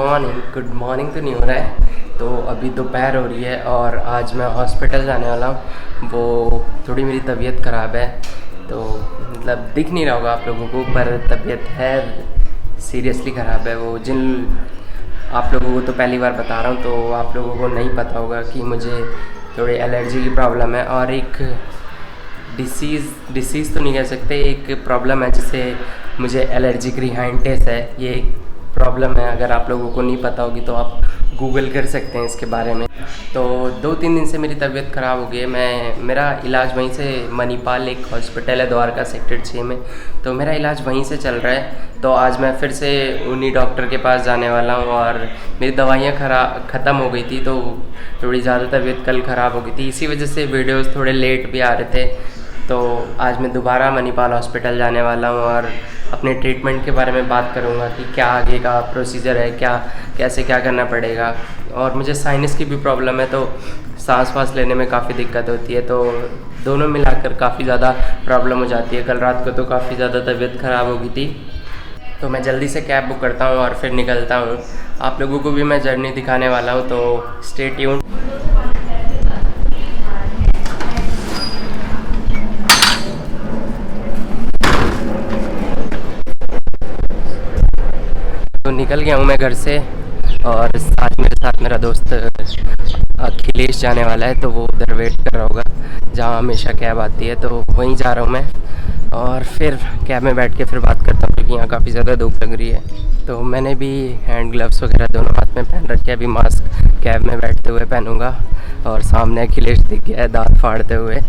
Good morning तो नहीं हो रहा है। तो अभी दोपहर हो रही है और आज मैं हॉस्पिटल जाने वाला हूँ। वो थोड़ी मेरी तबीयत ख़राब है, तो मतलब दिख नहीं रहा होगा आप लोगों को, पर तबीयत है सीरियसली ख़राब है। वो जिन आप लोगों को तो पहली बार बता रहा हूँ, तो आप लोगों को नहीं पता होगा कि मुझे थोड़ी एलर्जी की प्रॉब्लम है और एक डिसीज़ तो नहीं कह सकते, एक प्रॉब्लम है जिससे मुझे एलर्जिक रिहाइंटिस है। ये एक प्रॉब्लम है, अगर आप लोगों को नहीं पता होगी तो आप गूगल कर सकते हैं इसके बारे में। तो 2-3 दिन से मेरी तबीयत ख़राब हो गई है। मेरा इलाज वहीं से, मणिपाल एक हॉस्पिटल है द्वारका सेक्टर 6 में, तो मेरा इलाज वहीं से चल रहा है। तो आज मैं फिर से उन्हीं डॉक्टर के पास जाने वाला हूँ और मेरी दवाइयाँ ख़त्म हो गई थी, तो थोड़ी ज़्यादा तबीयत कल ख़राब हो गई थी, इसी वजह से वीडियोज़ थोड़े लेट भी आ रहे थे। तो आज मैं दोबारा मणिपाल हॉस्पिटल जाने वाला हूँ और अपने ट्रीटमेंट के बारे में बात करूँगा कि क्या आगे का प्रोसीजर है, कैसे क्या करना पड़ेगा। और मुझे साइनस की भी प्रॉब्लम है, तो सांस लेने में काफ़ी दिक्कत होती है, तो दोनों मिलाकर काफ़ी ज़्यादा प्रॉब्लम हो जाती है। कल रात को तो काफ़ी ज़्यादा तबीयत ख़राब हो गई थी, तो मैं जल्दी से कैब बुक करता हूँ और फिर निकलता हूँ। आप लोगों को भी मैं जर्नी दिखाने वाला हूँ, तो स्टे ट्यून्ड। तो निकल गया हूँ मैं घर से और मेरे साथ मेरा दोस्त अखिलेश जाने वाला है, तो वो उधर वेट कर रहा होगा जहाँ हमेशा कैब आती है, तो वहीं जा रहा हूँ मैं। और फिर कैब में बैठ के फिर बात करता हूँ, क्योंकि यहाँ काफ़ी ज़्यादा धूप लग रही है। तो मैंने भी हैंड ग्लव्स वगैरह दोनों हाथ में पहन रखे हैं। अभी मास्क कैब में बैठते हुए पहनूंगा। और सामने अखिलेश दिख गया है दांत फाड़ते हुए।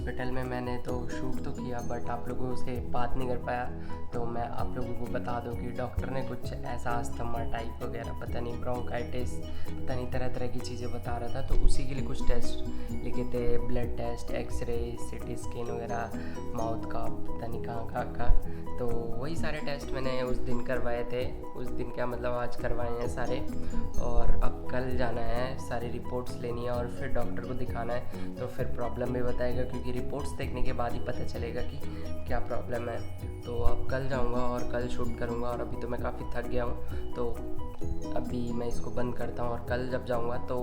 हॉस्पिटल में मैंने तो शूट तो किया बट आप लोगों से बात नहीं कर पाया, तो मैं आप लोगों को बता दूं कि डॉक्टर ने कुछ ऐसा अस्थमा टाइप वगैरह पता नहीं ब्रोंकाइटिस पता नहीं तरह तरह की चीज़ें बता रहा था, तो उसी के लिए कुछ टेस्ट लिखे थे, blood test, X-ray, CT scan वगैरह, माउथ का पता नहीं कहाँ का, तो वही सारे टेस्ट मैंने उस दिन करवाए थे। उस दिन क्या मतलब आज करवाए हैं सारे, और अब कल जाना है, सारी रिपोर्ट्स लेनी है और फिर डॉक्टर को दिखाना है, तो फिर प्रॉब्लम भी बताएगा क्योंकि रिपोर्ट्स देखने के बाद ही पता चलेगा कि क्या प्रॉब्लम है। तो अब कल जाऊंगा और कल शूट करूंगा, और अभी तो मैं काफ़ी थक गया हूँ, तो अभी मैं इसको बंद करता हूँ और कल जब जाऊंगा तो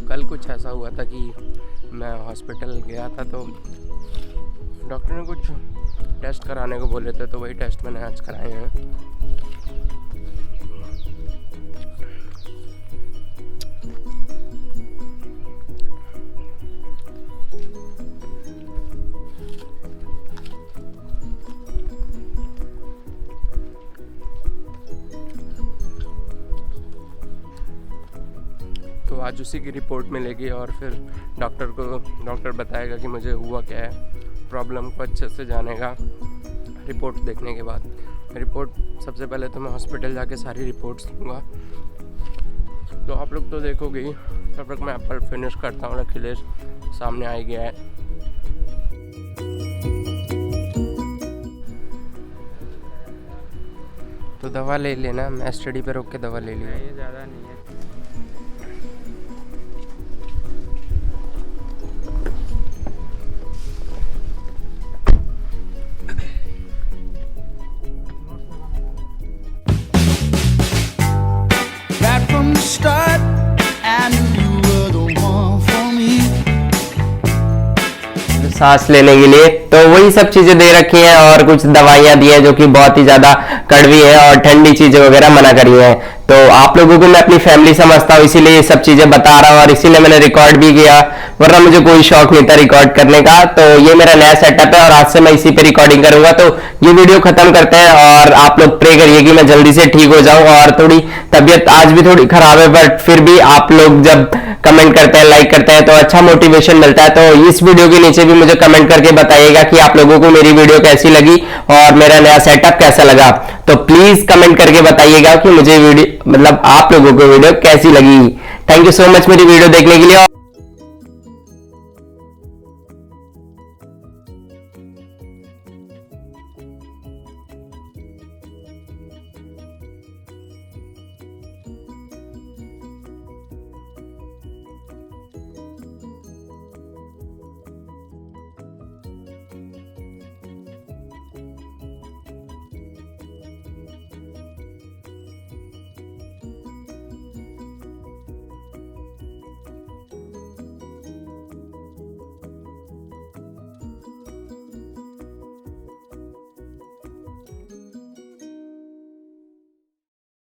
कल कुछ ऐसा हुआ था कि मैं हॉस्पिटल गया था, तो डॉक्टर ने कुछ टेस्ट कराने को बोले थे, तो वही टेस्ट मैंने आज कराए हैं। तो आज उसी की रिपोर्ट मिलेगी और फिर डॉक्टर बताएगा कि मुझे हुआ क्या है, प्रॉब्लम को अच्छे से जानेगा रिपोर्ट देखने के बाद। रिपोर्ट सबसे पहले तो मैं हॉस्पिटल जाके सारी रिपोर्ट्स लूँगा, तो आप लोग तो देखोगे ही, तब तक मैं एप्पल फिनिश करता हूँ। अखिलेश सामने आ गया है। तो दवा ले लेना, मैं स्टडी पे रोक के दवा ले लिया, ये ज़्यादा नहीं है। Start, I knew you were the one for me. सांस लेने के लिए तो वही सब चीजें दे रखी हैं और कुछ दवाइयां दी हैं जो कि बहुत ही ज्यादा कड़वी है और ठंडी चीजें वगैरह मना करी हैं। तो आप लोगों को मैं अपनी फैमिली समझता हूँ, इसीलिए ये सब चीजें बता रहा हूँ और इसीलिए मैंने रिकॉर्ड भी किया, वरना मुझे कोई शौक नहीं था रिकॉर्ड करने का। तो ये मेरा नया सेटअप है और आज से मैं इसी पे रिकॉर्डिंग करूंगा। तो ये वीडियो खत्म करते हैं और आप लोग प्रे करिए कि मैं जल्दी से ठीक हो जाऊं, और थोड़ी तबीयत आज भी थोड़ी खराब है, बट फिर भी आप लोग जब कमेंट करते हैं, लाइक करते हैं, तो अच्छा मोटिवेशन मिलता है। तो इस वीडियो के नीचे भी मुझे कमेंट करके बताइएगा कि आप लोगों को मेरी वीडियो कैसी लगी और मेरा नया सेटअप कैसा लगा। तो प्लीज कमेंट करके बताइएगा कि मुझे वीडियो मतलब आप लोगों को वीडियो कैसी लगी। थैंक यू सो मच मेरी वीडियो देखने के लिए।